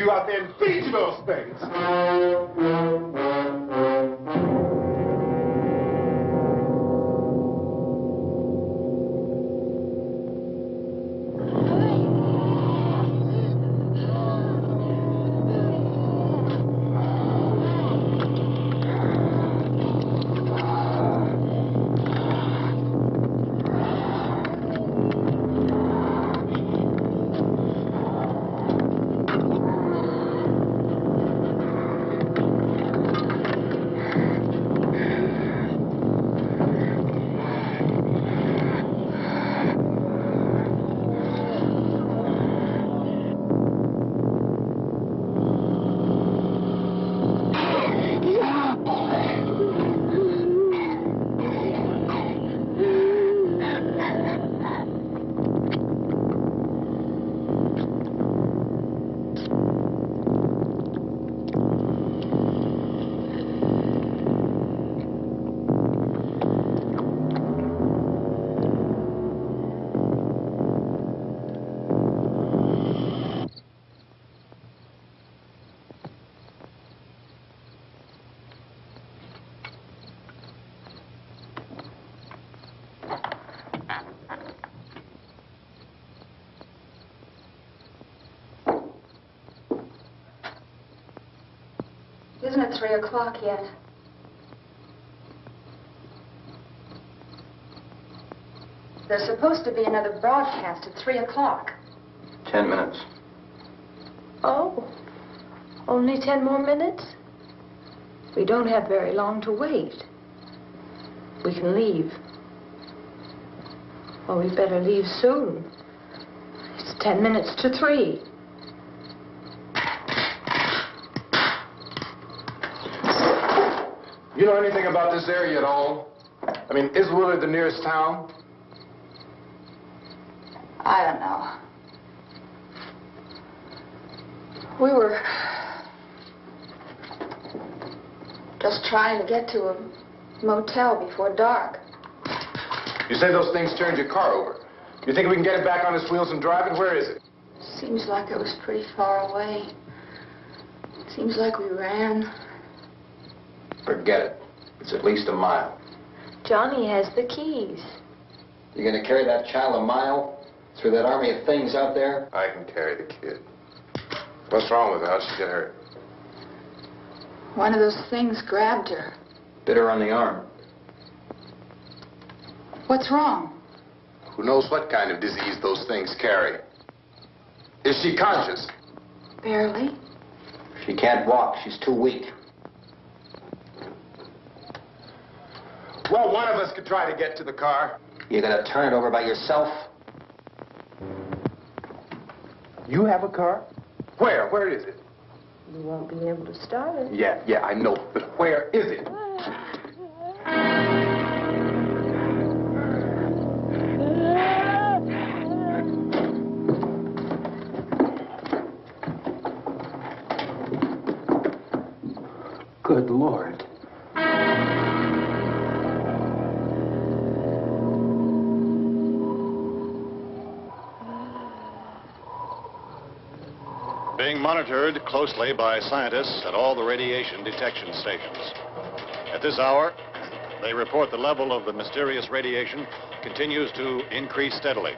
you out there and feed you those things. Isn't it 3 o'clock yet? There's supposed to be another broadcast at 3 o'clock. 10 minutes. Oh, only 10 more minutes? We don't have very long to wait. We can leave. Well, we better leave soon. It's 10 minutes to 3. You know anything about this area at all? I mean, is Willard the nearest town? I don't know. We were just trying to get to a motel before dark. You say those things turned your car over. You think we can get it back on its wheels and drive it? Where is it? Seems like it was pretty far away. Seems like we ran. Forget it. It's at least a mile. Johnny has the keys. You gonna carry that child a mile through that army of things out there? I can carry the kid. What's wrong with her? How'd she get hurt? One of those things grabbed her. Bit her on the arm. What's wrong? Who knows what kind of disease those things carry? Is she conscious? Barely. She can't walk. She's too weak. Well, one of us could try to get to the car. You gonna turn it over by yourself? You have a car? Where? Where is it? You won't be able to start it. Yeah, I know. But where is it? Good Lord. Being monitored closely by scientists at all the radiation detection stations. At this hour, they report the level of the mysterious radiation continues to increase steadily.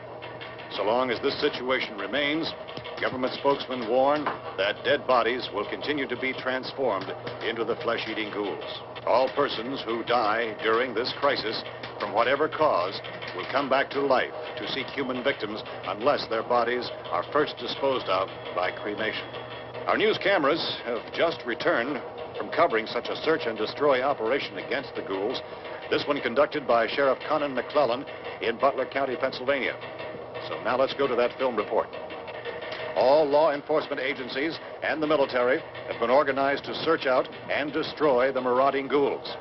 So long as this situation remains, government spokesmen warn that dead bodies will continue to be transformed into the flesh-eating ghouls. All persons who die during this crisis, from whatever cause, will come back to life to seek human victims unless their bodies are first disposed of by cremation. Our news cameras have just returned from covering such a search and destroy operation against the ghouls, this one conducted by Sheriff Conan McClellan in Butler County, Pennsylvania. So now let's go to that film report. All law enforcement agencies and the military have been organized to search out and destroy the marauding ghouls.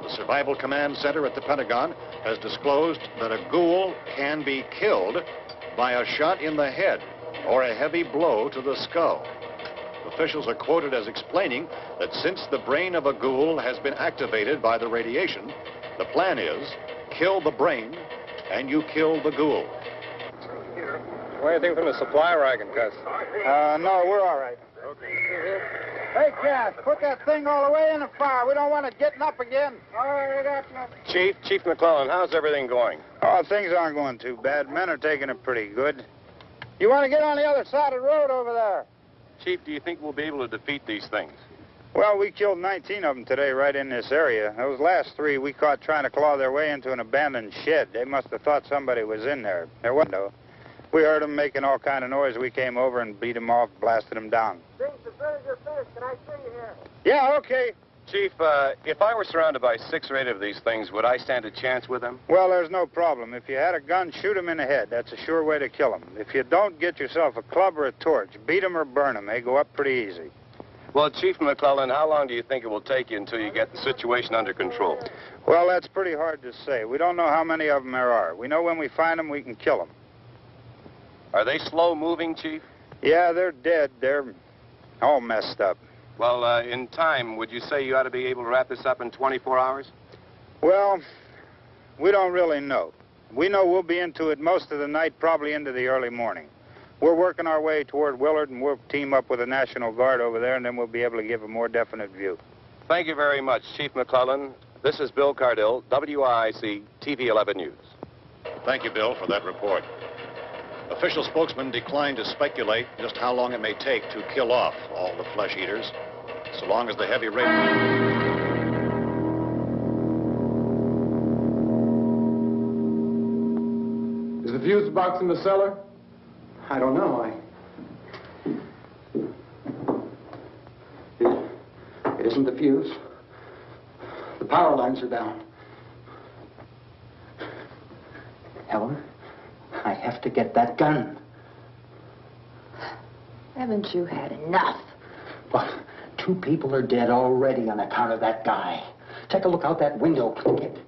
The Survival Command Center at the Pentagon has disclosed that a ghoul can be killed by a shot in the head or a heavy blow to the skull. Officials are quoted as explaining that since the brain of a ghoul has been activated by the radiation, the plan is kill the brain and you kill the ghoul. What do you think from the supply wagon, Gus? No, we're all right. Hey, Cass, put that thing all the way in the fire. We don't want it getting up again. All right, I got you. Chief McClellan, how's everything going? Oh, things aren't going too bad. Men are taking it pretty good. You want to get on the other side of the road over there? Chief, do you think we'll be able to defeat these things? Well, we killed 19 of them today right in this area. Those last 3 we caught trying to claw their way into an abandoned shed. They must have thought somebody was in there. There wasn't, though. We heard them making all kind of noise. We came over and beat them off, blasted them down. Things as good as you're finished. Can I see you here? Yeah, okay. Chief, if I were surrounded by 6 or 8 of these things, would I stand a chance with them? Well, there's no problem. If you had a gun, shoot them in the head. That's a sure way to kill them. If you don't, get yourself a club or a torch. Beat them or burn them. They go up pretty easy. Well, Chief McClellan, how long do you think it will take you until you get the situation under control? Well, that's pretty hard to say. We don't know how many of them there are. We know when we find them, we can kill them. Are they slow-moving, Chief? Yeah, they're dead. They're all messed up. Well, in time, would you say you ought to be able to wrap this up in 24 hours? Well, we don't really know. We know we'll be into it most of the night, probably into the early morning. We're working our way toward Willard, and we'll team up with the National Guard over there, and then we'll be able to give a more definite view. Thank you very much, Chief McClellan. This is Bill Cardill, WIC TV 11 News. Thank you, Bill, for that report. Official spokesman declined to speculate just how long it may take to kill off all the flesh eaters, so long as the heavy rain... Is the fuse box in the cellar? I don't know. It isn't the fuse. The power lines are down. Helen, I have to get that gun. Haven't you had enough? But 2 people are dead already on account of that guy. Take a look out that window, click it.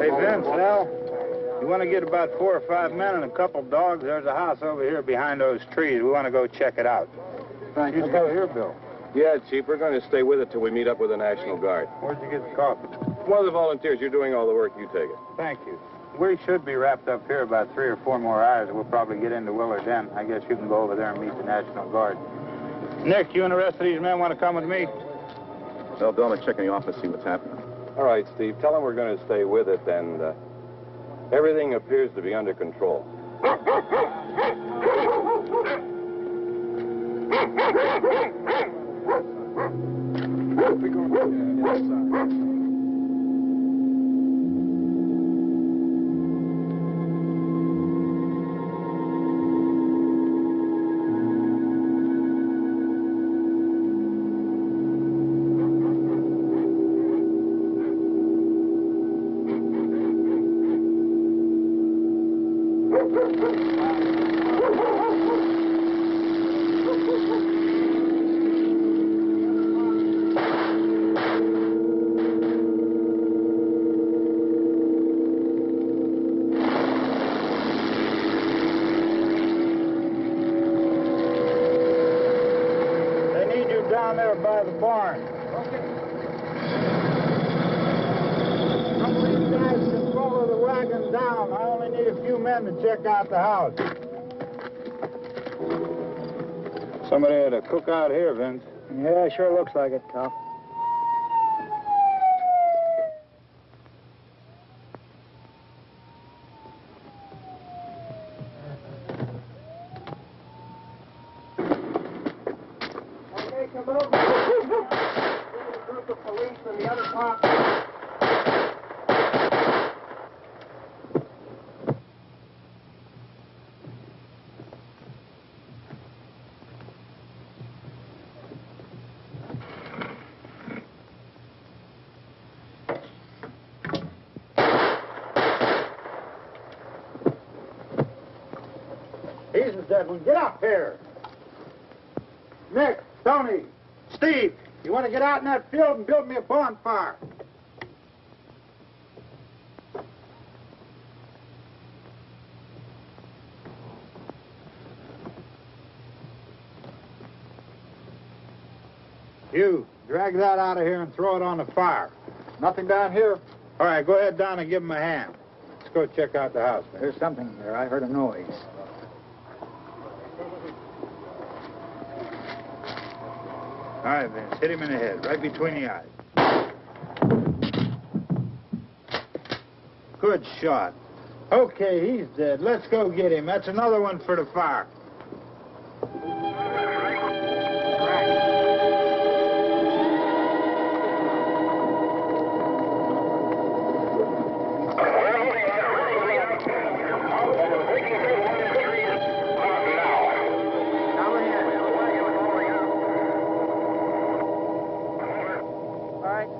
Hey, Vince, Al, you want to get about 4 or 5 men and a couple dogs? There's a house over here behind those trees. We want to go check it out. Thank you. Go here, Bill. Yeah, Chief, we're going to stay with it till we meet up with the National Guard. Where'd you get the coffee? One of the volunteers. You're doing all the work. You take it. Thank you. We should be wrapped up here about 3 or 4 more hours. We'll probably get into Willard then. I guess you can go over there and meet the National Guard. Nick, you and the rest of these men want to come with me? Well, Bill, I'm going to check in the office, see what's happening. All right, Steve. Tell them we're going to stay with it, and everything appears to be under control. Down there by the barn. Okay. Some of these guys can follow the wagon down. I only need a few men to check out the house. Somebody had a cookout here, Vince. Yeah, sure looks like it, Cop. He's the dead one. Get up here. Nick, Tony, Steve, you want to get out in that field and build me a bonfire? You, drag that out of here and throw it on the fire. Nothing down here? All right, go ahead down and give him a hand. Let's go check out the house. There's something there. I heard a noise. All right, Vince, hit him in the head, right between the eyes. Good shot. Okay, he's dead. Let's go get him. That's another one for the fire.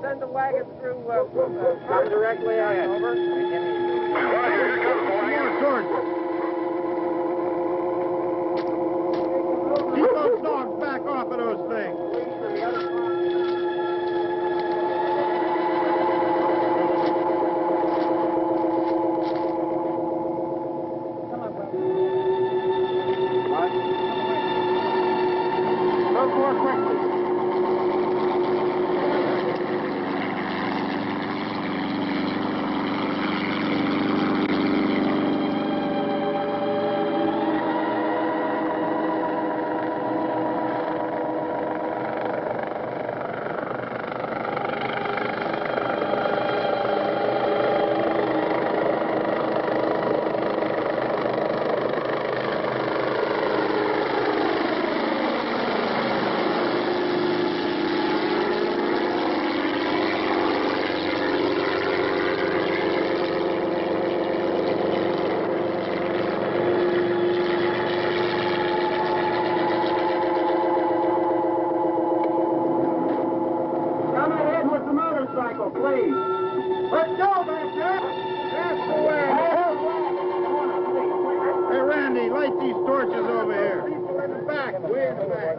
Send the wagon through directly out over. Keep those dogs back off of those things. Look more quickly. Please. Let's go, Baxter. That's the way. Hey, Randy, light these torches over here. Way in the back, way in the back.